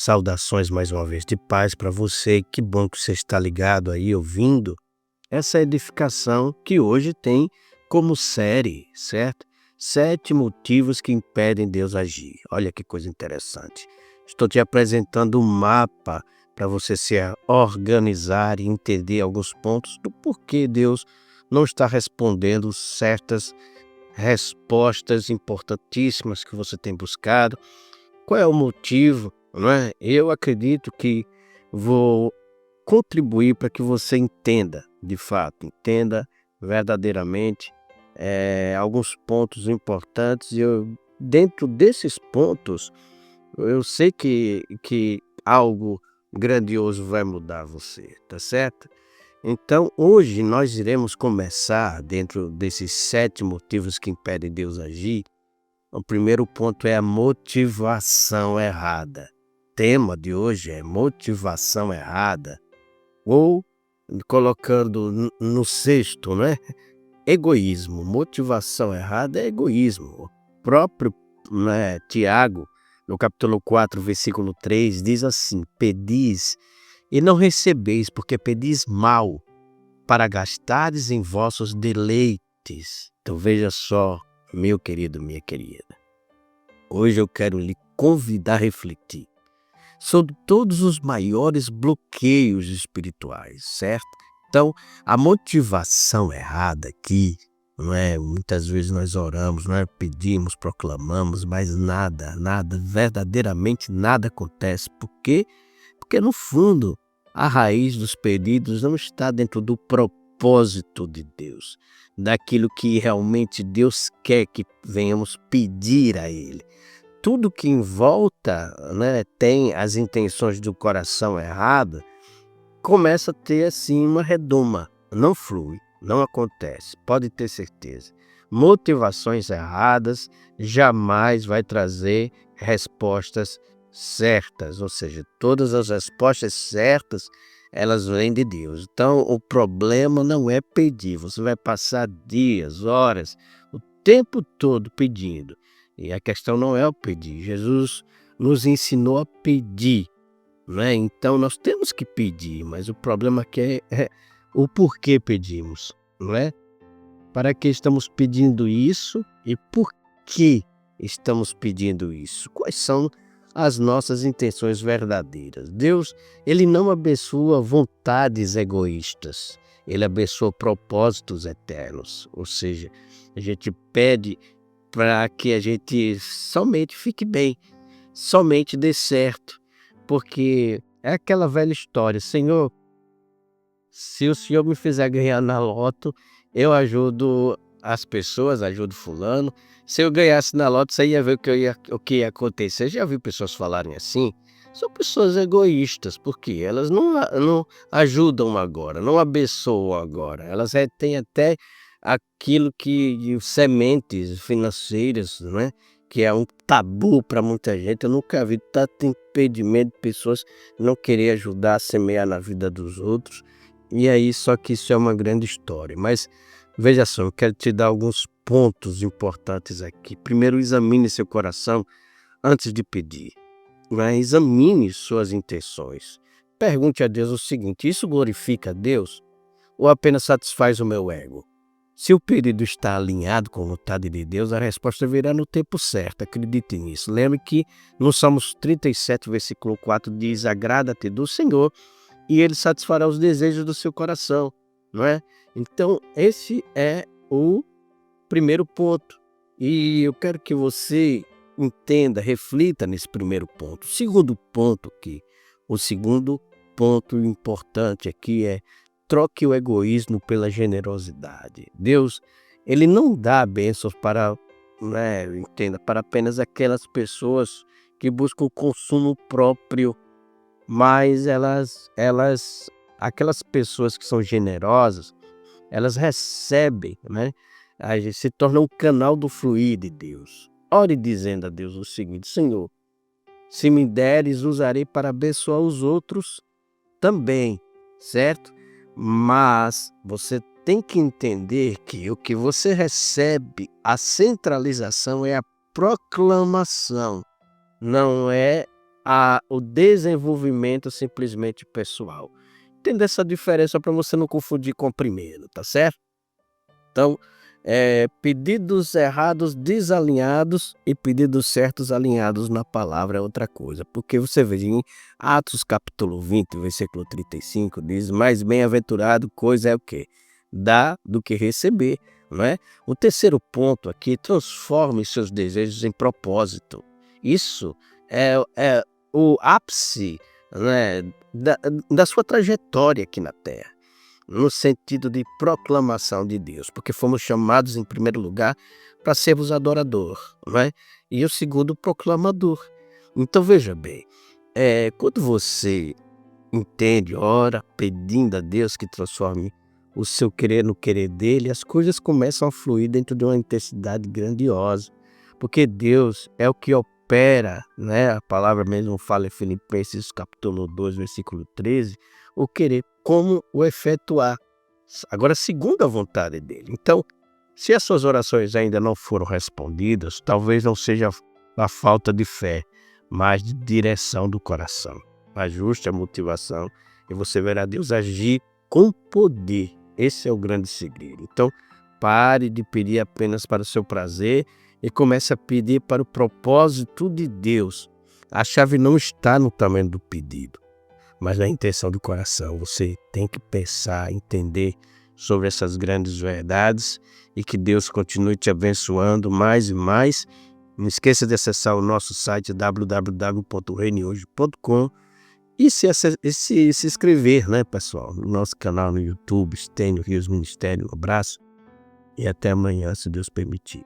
Saudações mais uma vez de paz para você. Que bom que você está ligado aí, ouvindo essa edificação que hoje tem como série, certo? 7 motivos que impedem Deus agir. Olha que coisa interessante. Estou te apresentando um mapa para você se organizar e entender alguns pontos do porquê Deus não está respondendo certas respostas importantíssimas que você tem buscado. Qual é o motivo, não é? Eu acredito que vou contribuir para que você entenda, de fato, entenda verdadeiramente alguns pontos importantes. E dentro desses pontos, eu sei que algo grandioso vai mudar você, tá certo? Então, hoje nós iremos começar dentro desses 7 motivos que impedem Deus agir. O primeiro ponto é a motivação errada. O tema de hoje é motivação errada, ou colocando no sexto, né? Egoísmo. Motivação errada é egoísmo. O próprio, né, Tiago, no capítulo 4, versículo 3, diz assim: pedis e não recebeis, porque pedis mal, para gastares em vossos deleites. Então veja só, meu querido, minha querida. Hoje eu quero lhe convidar a refletir sobre todos os maiores bloqueios espirituais, certo? Então, a motivação errada aqui, não é? Muitas vezes nós oramos, não é? Pedimos, proclamamos, mas nada, verdadeiramente nada acontece. Por quê? Porque no fundo, a raiz dos pedidos não está dentro do propósito de Deus, daquilo que realmente Deus quer que venhamos pedir a Ele. Tudo que em volta, né, tem as intenções do coração errado, começa a ter assim uma redoma, não flui, não acontece, pode ter certeza. Motivações erradas jamais vai trazer respostas certas, ou seja, todas as respostas certas, elas vêm de Deus. Então, o problema não é pedir, você vai passar dias, horas, o tempo todo pedindo. E a questão não é o pedir. Jesus nos ensinou a pedir, né? Então nós temos que pedir, mas o problema aqui é o porquê pedimos, não é? Para que estamos pedindo isso e por que estamos pedindo isso? Quais são as nossas intenções verdadeiras? Deus, ele não abençoa vontades egoístas, ele abençoa propósitos eternos. Ou seja, a gente pede para que a gente somente fique bem, somente dê certo, porque é aquela velha história: Senhor, se o Senhor me fizer ganhar na loto, eu ajudo as pessoas, ajudo fulano. Se eu ganhasse na loto, você ia ver o que ia acontecer. Já viu pessoas falarem assim? São pessoas egoístas, porque elas não ajudam agora, não abençoam agora. Elas têm até aquilo que sementes financeiras, né? Que é um tabu para muita gente. Eu nunca vi tanto impedimento de pessoas não querer ajudar a semear na vida dos outros. E aí, só que isso é uma grande história. Mas veja só, eu quero te dar alguns pontos importantes aqui. Primeiro, examine seu coração antes de pedir, né? Examine suas intenções. Pergunte a Deus o seguinte: isso glorifica a Deus ou apenas satisfaz o meu ego? Se o pedido está alinhado com a vontade de Deus, a resposta virá no tempo certo. Acredite nisso. Lembre que no Salmos 37, versículo 4, diz: agrada-te do Senhor e ele satisfará os desejos do seu coração, não é? Então, esse é o primeiro ponto. E eu quero que você entenda, reflita nesse primeiro ponto. O segundo ponto importante aqui é: troque o egoísmo pela generosidade. Deus, ele não dá bênçãos para, né, entenda, para apenas aquelas pessoas que buscam o consumo próprio, mas aquelas pessoas que são generosas, elas recebem, né? Se torna um canal do fluir de Deus. Ore dizendo a Deus o seguinte: Senhor, se me deres, usarei para abençoar os outros também, certo? Mas você tem que entender que o que você recebe, a centralização é a proclamação, não é o desenvolvimento simplesmente pessoal. Entenda essa diferença para você não confundir com o primeiro, tá certo? Então, pedidos errados desalinhados e pedidos certos alinhados na palavra é outra coisa, porque você vê em Atos capítulo 20, versículo 35, diz: mais bem-aventurado coisa é o quê? Dar do que receber, não é? O terceiro ponto aqui: transforme seus desejos em propósito. Isso é o ápice, né, da sua trajetória aqui na terra, no sentido de proclamação de Deus, porque fomos chamados em primeiro lugar para sermos adorador, não é? E o segundo, proclamador. Então veja bem, quando você entende, ora pedindo a Deus que transforme o seu querer no querer dele, as coisas começam a fluir dentro de uma intensidade grandiosa, porque Deus é o que opera, né? A palavra mesmo fala em Filipenses capítulo 2, versículo 13, o querer como o efetuar. Agora, segundo a vontade dele. Então, se as suas orações ainda não foram respondidas, talvez não seja a falta de fé, mas de direção do coração. Ajuste a motivação e você verá Deus agir com poder. Esse é o grande segredo. Então, pare de pedir apenas para o seu prazer e comece a pedir para o propósito de Deus. A chave não está no tamanho do pedido, mas na intenção do coração. Você tem que pensar, entender sobre essas grandes verdades e que Deus continue te abençoando mais e mais. Não esqueça de acessar o nosso site www.reinehoje.com e se inscrever, né, pessoal, no nosso canal no YouTube, Estênio Rios Ministério. Um abraço e até amanhã, se Deus permitir.